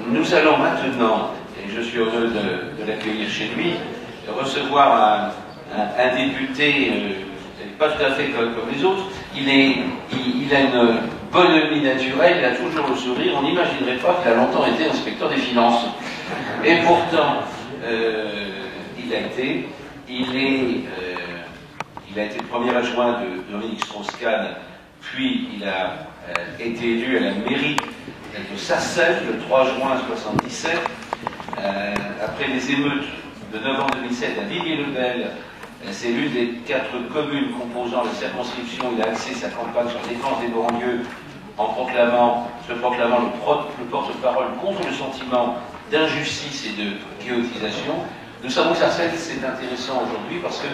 Nous allons maintenant, et je suis heureux de l'accueillir chez lui, recevoir un député, pas tout à fait comme les autres. Il a une bonhomie naturelle, il a toujours le sourire. On n'imaginerait pas qu'il a longtemps été inspecteur des finances. Et pourtant, il a été le premier adjoint de Dominique Strauss-Kahn, puis il a été élu à la mairie de Sarcelles le 3 juin 1977. Après les émeutes de novembre 2007 à Villiers-le-Bel, c'est l'une des 4 communes composant la circonscription. Il a axé sa campagne sur la défense des banlieues en se proclamant le porte-parole contre le sentiment d'injustice et de chaotisation. Nous savons que Sarcelles, c'est intéressant aujourd'hui parce que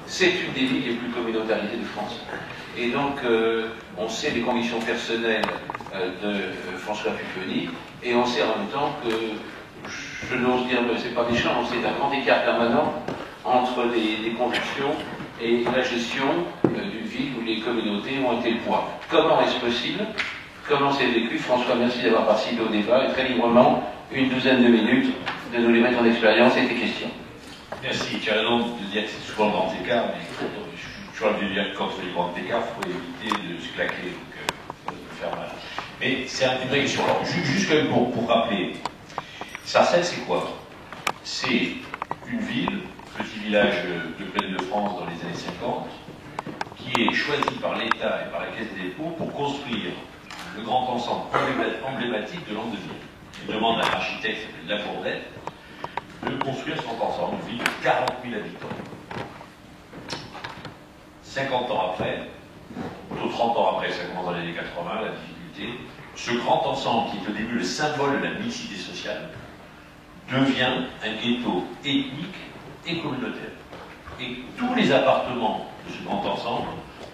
c'est une des villes les plus communautarisées de France. Et donc, on sait les convictions personnelles de François Pupponi, et on sait en même temps que, je n'ose dire, c'est pas méchant, c'est un grand écart permanent entre les convictions et la gestion d'une ville où les communautés ont été le poids. Comment est-ce possible? Comment c'est vécu? François, merci d'avoir participé au débat, et très librement, une douzaine de minutes, de nous les mettre en expérience et tes questions. Merci. Tu as raison de dire que c'est souvent le grand écart, mais je suis envie de dire que quand il y a le grand écart, il faut éviter de se claquer, donc de faire mal. Mais c'est une vraie question. Alors, juste quand même pour rappeler, Sarcelles, c'est quoi? C'est une ville, petit village de Plaine-de-France dans les années 50, qui est choisi par l'État et par la Caisse des dépôts pour construire le grand ensemble emblématique de Landeville. Il demande à un architecte qui s'appelle Lafourdette de construire son ensemble, une ville de 40 000 habitants. 50 ans après, plutôt 30 ans après, ça commence dans les années 80, la difficulté, ce grand ensemble qui est au début le symbole de la mixité sociale, devient un ghetto ethnique et communautaire. Et tous les appartements de ce grand ensemble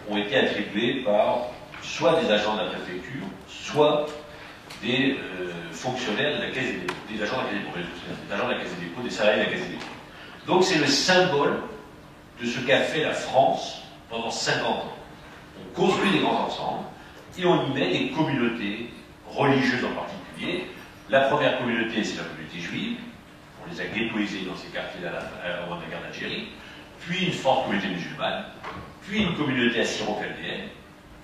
ont été attribués par soit des agents de la préfecture, soit des fonctionnaires de la Caisse des dépôts, des agents de la Caisse des dépôts, des agents de la Caisse des dépôts, des salariés de la Caisse des dépôts. Donc c'est le symbole de ce qu'a fait la France pendant 50 ans. On construit des grands ensembles et on y met des communautés religieuses en particulier. La première communauté, c'est la communauté juive. On les a ghettoisés dans ces quartiers-là au moment de la guerre d'Algérie. Puis une forte communauté musulmane. Puis une communauté assyro-chaldéenne.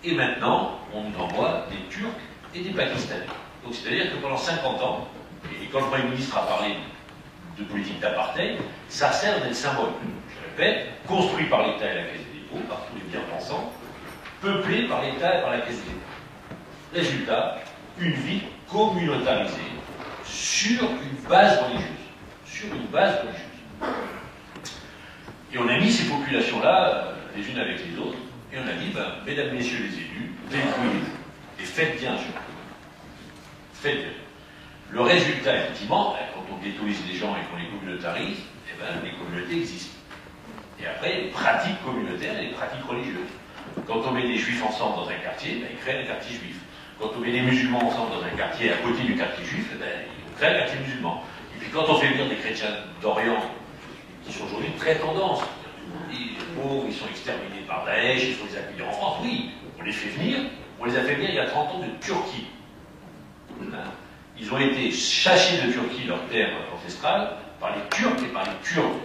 Et maintenant, on nous envoie des Turcs et des Pakistanais. Donc c'est-à-dire que pendant 50 ans, et quand le Premier ministre a parlé de politique d'apartheid, ça sert d'être symbole. Je répète, construit par l'État et la Caisse des dépôts, par tous les bien-pensants, peuplé par l'État et par la Caisse des dépôts. Résultat, une ville communautarisée sur une base religieuse. Sur une base religieuse. Et on a mis ces populations-là, les unes avec les autres, et on a dit, mesdames, messieurs les élus, débrouillez-vous. Et faites bien, surtout. Faites bien. Le résultat, effectivement, quand on ghettoise les gens et qu'on les communautarise, les communautés existent. Et après, les pratiques communautaires et les pratiques religieuses. Quand on met des juifs ensemble dans un quartier, ils créent un quartier juif. Quand on met des musulmans ensemble dans un quartier à côté du quartier juif, ils créent un quartier musulman. Et puis quand on fait venir des chrétiens d'Orient, qui sont aujourd'hui très tendance, les pauvres, ils sont exterminés par Daesh, il faut les accueillir en France, oui, on les fait venir, on les a fait venir il y a 30 ans de Turquie. Ils ont été chassés de Turquie, leur terre ancestrale, par les Turcs et par les Kurdes.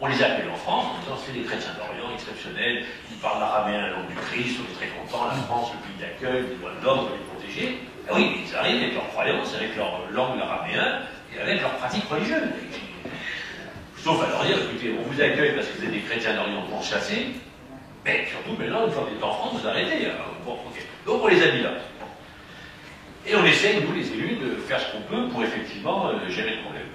On les appelle en France en disant c'est des chrétiens d'Orient exceptionnels, ils parlent l'araméen, la langue du Christ, on est très contents, la France, le pays d'accueil, les droits de l'homme, on les protéger. Ah oui, mais ils arrivent avec leurs croyances, avec leur langue l'araméen et avec leurs pratiques religieuses. Sauf à leur dire, écoutez, on vous accueille parce que vous êtes des chrétiens d'Orient pour chasser, mais surtout maintenant, une fois que vous êtes en France, vous arrêtez. Bon, okay. Donc on les a mis là. Et on essaye, nous les élus, de faire ce qu'on peut pour effectivement gérer le problème.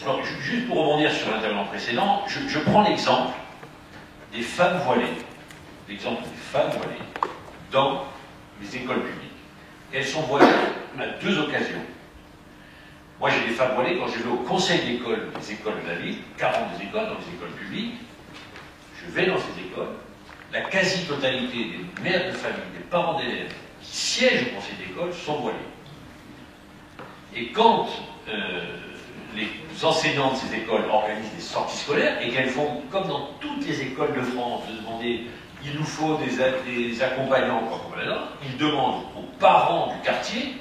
Alors, juste pour rebondir sur l'intervenant précédent, je prends l'exemple des femmes voilées. L'exemple des femmes voilées dans les écoles publiques. Elles sont voilées à 2 occasions. Moi, j'ai des femmes voilées quand je vais au conseil d'école des écoles de la ville, 42 écoles dans les écoles publiques. Je vais dans ces écoles. La quasi-totalité des mères de famille, des parents d'élèves qui siègent au conseil d'école sont voilés. Et quand les enseignants de ces écoles organisent des sorties scolaires et qu'elles font, comme dans toutes les écoles de France, de demander il nous faut des accompagnants, ils demandent aux parents du quartier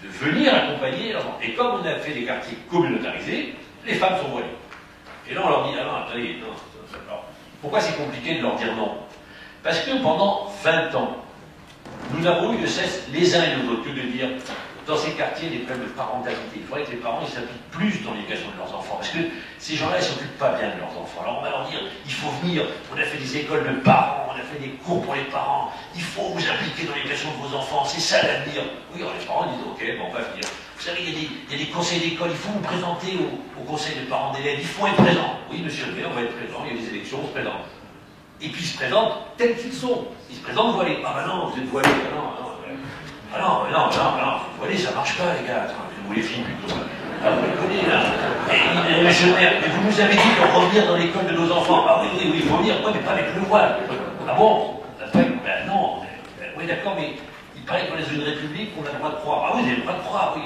de venir accompagner l'enfant. Et comme on a fait des quartiers communautarisés, les femmes sont voilées. Et là, on leur dit, ah non, attendez, non. Alors, pourquoi c'est compliqué de leur dire non? Parce que pendant 20 ans, nous n'avons eu de cesse, les uns et les autres, que de dire, dans ces quartiers, des problèmes de parentalité. Il faudrait que les parents s'impliquent plus dans l'éducation de leurs enfants. Parce que ces gens-là, ils ne s'occupent pas bien de leurs enfants. Alors on va leur dire, il faut venir, on a fait des écoles de parents, on a fait des cours pour les parents, il faut vous impliquer dans l'éducation de vos enfants, c'est ça l'avenir. Oui, alors les parents disent, ok, bon, on va venir. Vous savez, il y a des conseils d'école, il faut vous présenter au conseil de parents d'élèves, il faut être présent. Oui, monsieur le maire, on va être présent, il y a des élections, on se présente. Et puis ils se présentent tels qu'ils sont. Ils se présentent voilés. Ah ben non, vous êtes voilés. Ah non, vous voyez, ça marche pas, les gars. Vous les filles plutôt. Ah, vous les connaissez, là. Et monsieur le maire, vous nous avez dit de revenir dans l'école de nos enfants. Ah oui, il faut venir. Oui, mais pas avec le voile. Ah bon? Ben non. Oui, d'accord, mais il paraît qu'on est dans une république, on a le droit de croire. Ah oui, vous avez le droit de croire, oui.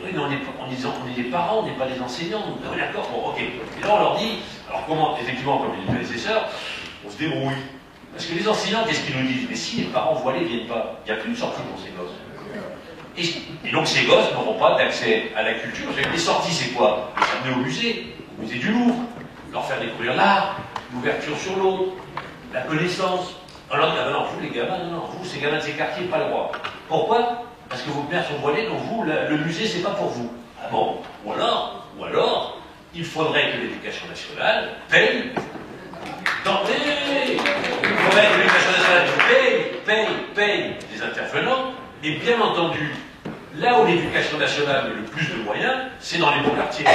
Oui, mais on est des parents, on n'est pas des enseignants. Oui, d'accord, bon, ok. Et là, on leur dit, alors comment, effectivement, comme les prédécesseurs, on se débrouille. Parce que les enseignants, qu'est-ce qu'ils nous disent? Mais si les parents voilés ne viennent pas, il n'y a plus de sortie pour ces gosses. Et donc ces gosses n'auront pas d'accès à la culture. Les sorties, c'est quoi? Les amener au musée du Louvre, leur faire découvrir l'art, l'ouverture sur l'autre, la connaissance. Alors, ah ben non, vous les gamins, non, vous, ces gamins de ces quartiers, pas le droit. Pourquoi? Parce que vos pères sont voilés, donc vous, le musée, c'est pas pour vous. Ah bon? Ou alors, il faudrait que l'éducation nationale paye. Il faudrait que l'éducation nationale paye des intervenants, et bien entendu, là où l'éducation nationale met le plus de moyens, c'est dans les beaux quartiers.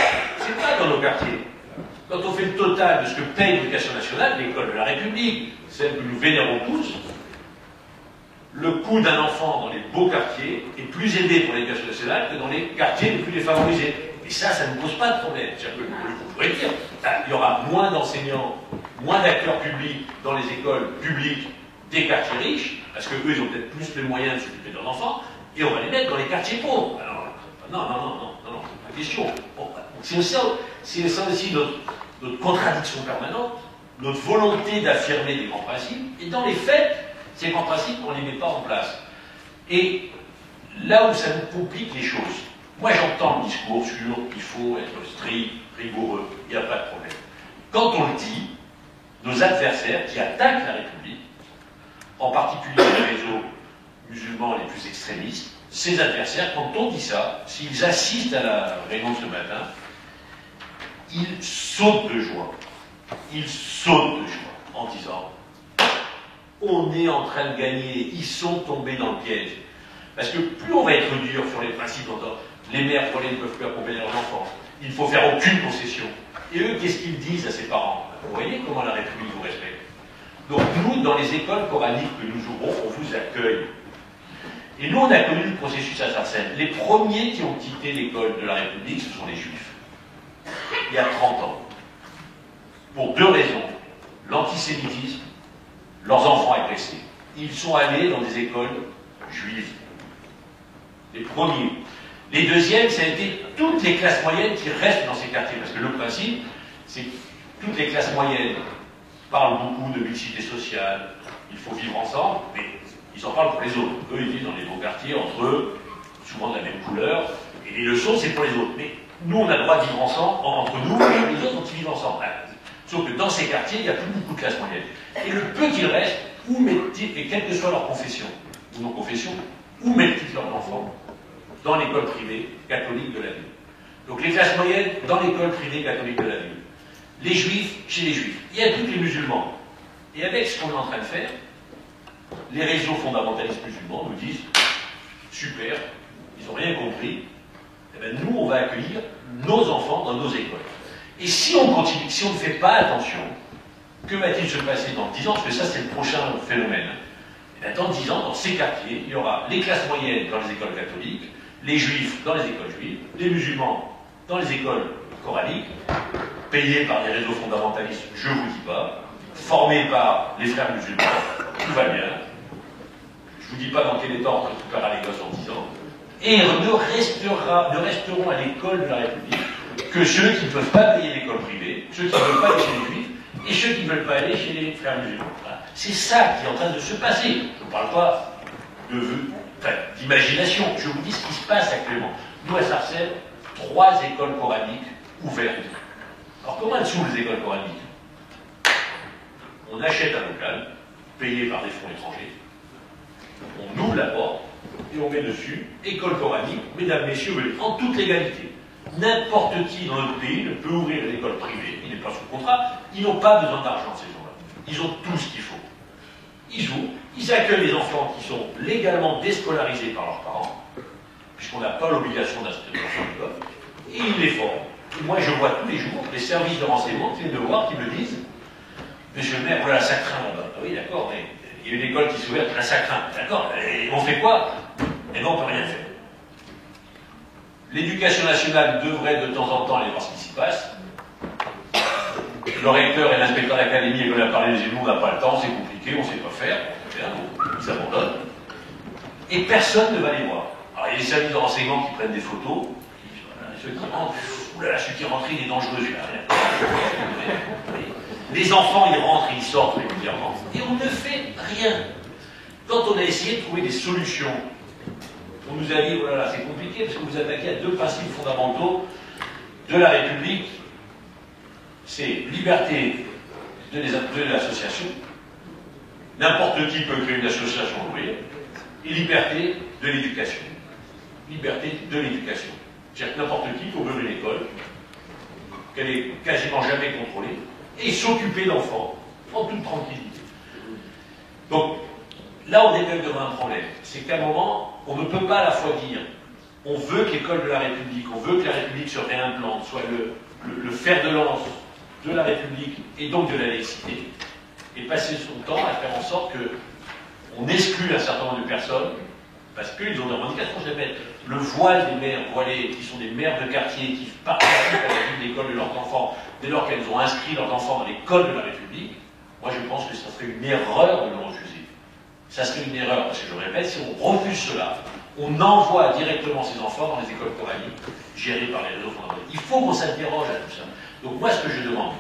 C'est pas dans nos quartiers. Quand on fait le total de ce que paye l'éducation nationale, l'école de la République, celle que nous vénérons tous, le coût d'un enfant dans les beaux quartiers est plus élevé pour l'éducation nationale que dans les quartiers les plus défavorisés. Et ça ne pose pas de problème. C'est-à-dire que vous pourrez dire, il y aura moins d'enseignants, moins d'acteurs publics dans les écoles publiques des quartiers riches, parce qu'eux, ils ont peut-être plus les moyens de s'occuper de leurs enfants, et on va les mettre dans les quartiers pauvres. Alors, non, c'est pas question. Bon, c'est ça aussi notre contradiction permanente, notre volonté d'affirmer des grands principes, et dans les faits, ces grands principes, on ne les met pas en place. Et là où ça nous complique les choses, moi j'entends le discours sur qu'il faut être strict, rigoureux, il n'y a pas de problème. Quand on le dit, nos adversaires qui attaquent la République, en particulier les réseaux musulmans les plus extrémistes, ces adversaires, quand on dit ça, s'ils assistent à la réunion de ce matin, ils sautent de joie. Ils sautent de joie en disant on est en train de gagner, ils sont tombés dans le piège. Parce que plus on va être dur sur les principes dont les mères voilées ne peuvent plus accompagner leurs enfants, il ne faut faire aucune concession. Et eux, qu'est-ce qu'ils disent à ses parents? Vous voyez comment la République vous respecte. Donc nous, dans les écoles coraniques que nous ouvrons, on vous accueille. Et nous, on a connu le processus à Sarcelles. Les premiers qui ont quitté l'école de la République, ce sont les Juifs. Il y a 30 ans. Pour deux raisons. L'antisémitisme, leurs enfants agressés. Ils sont allés dans des écoles juives. Les premiers. Les deuxièmes, ça a été toutes les classes moyennes qui restent dans ces quartiers. Parce que le principe, c'est que toutes les classes moyennes parlent beaucoup de mixité sociale, il faut vivre ensemble, mais ils en parlent pour les autres. Eux, ils vivent dans les beaux quartiers, entre eux, souvent de la même couleur, et les leçons, c'est pour les autres. Mais nous, on a le droit de vivre ensemble, entre nous, et les autres, ils vivent ensemble. Sauf que dans ces quartiers, il n'y a plus beaucoup de classes moyennes. Et le peu qu'il reste, où mettent-ils, et quelle que soit leur confession, ou non confession, où mettent-ils leurs enfants? Dans l'école privée catholique de la ville. Donc les classes moyennes, dans l'école privée catholique de la ville. Les juifs, chez les juifs. Il y a tous les musulmans. Et avec ce qu'on est en train de faire, les réseaux fondamentalistes musulmans nous disent super, ils n'ont rien compris, eh bien, nous, on va accueillir nos enfants dans nos écoles. Et si on continue, si on ne fait pas attention, que va-t-il se passer dans 10 ans? Parce que ça, c'est le prochain phénomène. Et bien, dans 10 ans, dans ces quartiers, il y aura les classes moyennes dans les écoles catholiques, les juifs dans les écoles juives, les musulmans dans les écoles coraniques, payés par des réseaux fondamentalistes, je ne vous dis pas, formés par les frères musulmans, tout va bien. Je ne vous dis pas dans quel état on récupérera les gosses en 10 ans. Et ne resteront à l'école de la République que ceux qui ne peuvent pas payer l'école privée, ceux qui ne veulent pas aller chez les juifs, et ceux qui ne veulent pas aller chez les frères musulmans. Voilà. C'est ça qui est en train de se passer. Je ne parle pas de d'imagination. Je vous dis ce qui se passe actuellement. Nous, à Sarcelles, 3 écoles coraniques ouvertes. Alors, comment elles s'ouvrent les écoles coraniques? On achète un local, payé par des fonds étrangers, on ouvre la porte, et on met dessus école coranique, mesdames, messieurs, en toute légalité. N'importe qui dans notre pays ne peut ouvrir une école privée, il n'est pas sous contrat, ils n'ont pas besoin d'argent, ces gens-là. Ils ont tout ce qu'il faut. Ils ouvrent, ils accueillent les enfants qui sont légalement déscolarisés par leurs parents, puisqu'on n'a pas l'obligation d'inscrire les enfants à l'école, et ils les forment. Et moi, je vois tous les jours les services de renseignement qui viennent me voir, qui me disent « Monsieur le maire, voilà, ça craint là-bas. » Ah oui, d'accord, mais il y a une école qui s'est ouverte, là, ça craint. D'accord, et on fait quoi? Et non, on ne peut rien faire. L'éducation nationale devrait de temps en temps aller voir ce qui s'y passe. Le recteur et l'inspecteur d'académie veulent la parler, nous, on n'a pas le temps, c'est compliqué, on ne sait pas faire, ils abandonnent. Et personne ne va les voir. Alors il y a des services de renseignement qui prennent des photos, ceux qui rentrent, oulala, celui qui rentre, il est dangereux, celui-là. Les enfants, ils rentrent et ils sortent régulièrement, et on ne fait rien. Quand on a essayé de trouver des solutions, on nous a dit, voilà, c'est compliqué parce que vous attaquez à 2 principes fondamentaux de la République. C'est liberté de l'association, n'importe qui peut créer une association ouvrière, et liberté de l'éducation. Liberté de l'éducation. C'est-à-dire que n'importe qui peut ouvrir une école, qu'elle est quasiment jamais contrôlée, et s'occuper d'enfants en toute tranquillité. Donc, là, on est même devant un problème. C'est qu'à un moment, on ne peut pas à la fois dire on veut que l'école de la République, on veut que la République se réimplante, soit le fer de lance de la République et donc de la laïcité, et passer son temps à faire en sorte qu'on exclue un certain nombre de personnes parce qu'ils ont des revendications. Je répète, le voile des mères voilées, qui sont des mères de quartier, qui participent à la vie de l'école de leurs enfants, dès lors qu'elles ont inscrit leurs enfants dans l'école de la République, moi je pense que ça serait une erreur de le refuser. Ça serait une erreur, parce que je répète, si on refuse cela, on envoie directement ces enfants dans les écoles coraniques, gérées par les réseaux fondamentaux. Il faut qu'on s'interroge à tout ça. Donc moi, ce que je demande,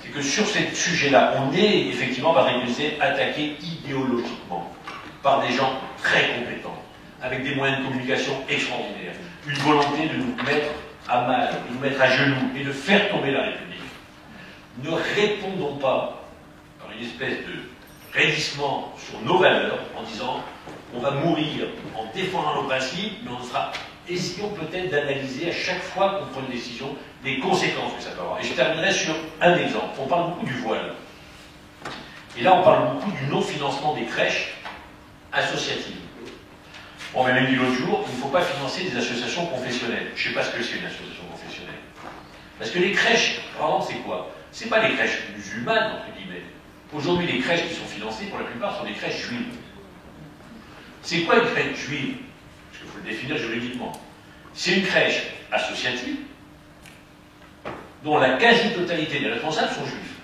c'est que sur ce sujet-là, on est effectivement, par exemple, attaqué idéologiquement par des gens très compétents, avec des moyens de communication extraordinaires, une volonté de nous mettre à mal, de nous mettre à genoux et de faire tomber la République. Ne répondons pas par une espèce de raidissement sur nos valeurs en disant on va mourir en défendant nos principes, mais on sera. Essayons peut-être d'analyser à chaque fois qu'on prend une décision les conséquences que ça peut avoir. Et je terminerai sur un exemple. On parle beaucoup du voile. Et là, on parle beaucoup du non-financement des crèches associatives. On m'a même dit l'autre jour qu'il ne faut pas financer des associations confessionnelles. Je ne sais pas ce que c'est une association confessionnelle. Parce que les crèches, par exemple, c'est quoi? Ce n'est pas les crèches musulmanes, entre guillemets. Aujourd'hui, les crèches qui sont financées, pour la plupart, sont des crèches juives. C'est quoi une crèche juive? Parce qu'il faut le définir juridiquement. C'est une crèche associative dont la quasi-totalité des responsables sont juifs.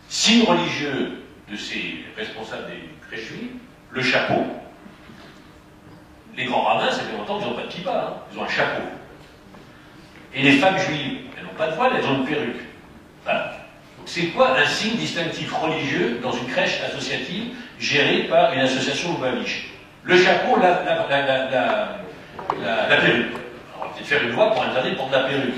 Signe religieux de ces responsables des crèches juives, le chapeau. Les grands rabbins, ça fait longtemps qu'ils n'ont pas de kippa, hein. Ils ont un chapeau. Et les femmes juives, elles n'ont pas de voile, elles ont une perruque. Voilà. C'est quoi un signe distinctif religieux dans une crèche associative gérée par une association ouvamiche? Le chapeau, la perruque. On va peut-être faire une loi pour interdire pour de la perruque.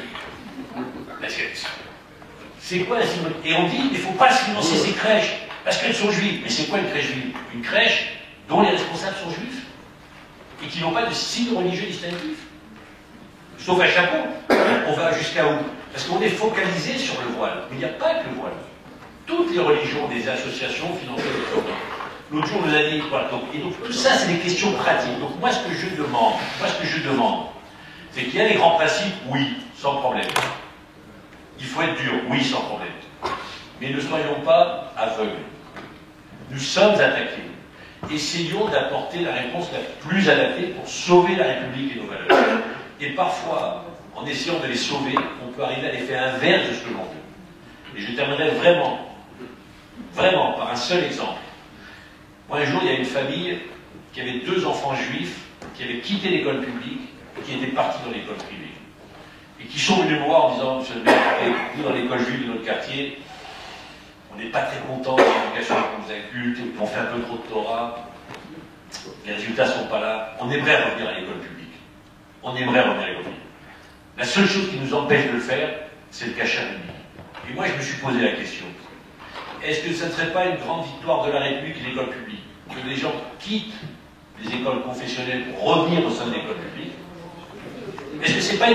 C'est quoi un signe? Et on dit, il ne faut pas financer ces crèches, parce qu'elles sont juives. Mais c'est quoi une crèche juive? Une crèche dont les responsables sont juifs et qui n'ont pas de signe religieux distinctif. Sauf un chapeau. On va jusqu'à où? Parce qu'on est focalisé sur le voile. Mais il n'y a pas que le voile. Toutes les religions ont des associations financées des programmes. L'autre jour, on nous a dit, voilà, et donc tout ça, c'est des questions pratiques. Donc moi, ce que je demande, c'est qu'il y a des grands principes, oui, sans problème. Il faut être dur, oui, sans problème. Mais ne soyons pas aveugles. Nous sommes attaqués. Essayons d'apporter la réponse la plus adaptée pour sauver la République et nos valeurs. Et parfois, en essayant de les sauver, on peut arriver à l'effet inverse de ce que l'on veut. Et je terminerai vraiment, par un seul exemple. Moi, un jour, il y a une famille qui avait 2 enfants juifs qui avaient quitté l'école publique et qui étaient partis dans l'école privée. Et qui sont venus me voir en disant, monsieur le maire, nous, dans l'école juive de notre quartier, on n'est pas très contents de l'éducation qu'on nous inculte, on fait un peu trop de Torah. Les résultats ne sont pas là. On aimerait revenir à l'école publique. On aimerait revenir à l'école publique. La seule chose qui nous empêche de le faire, c'est le cachet public. Et moi, je me suis posé la question. Est-ce que ça ne serait pas une grande victoire de la République et de l'école publique que les gens quittent les écoles confessionnelles pour revenir au sein de l'école publique? Est-ce que c'est pas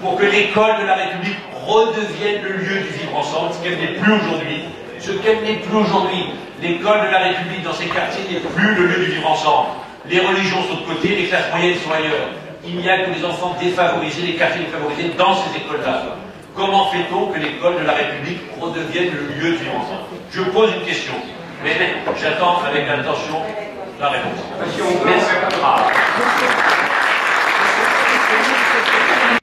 pour que l'école de la République redevienne le lieu du vivre ensemble, ce qu'elle n'est plus aujourd'hui? Ce qu'elle n'est plus aujourd'hui. L'école de la République dans ces quartiers n'est plus le lieu du vivre ensemble. Les religions sont de côté, les classes moyennes sont ailleurs. Il n'y a que les enfants défavorisés, les quartiers défavorisés dans ces écoles-là. Comment fait-on que l'école de la République redevienne le lieu du vivre ensemble? Je pose une question, mais j'attends avec attention la réponse. Merci.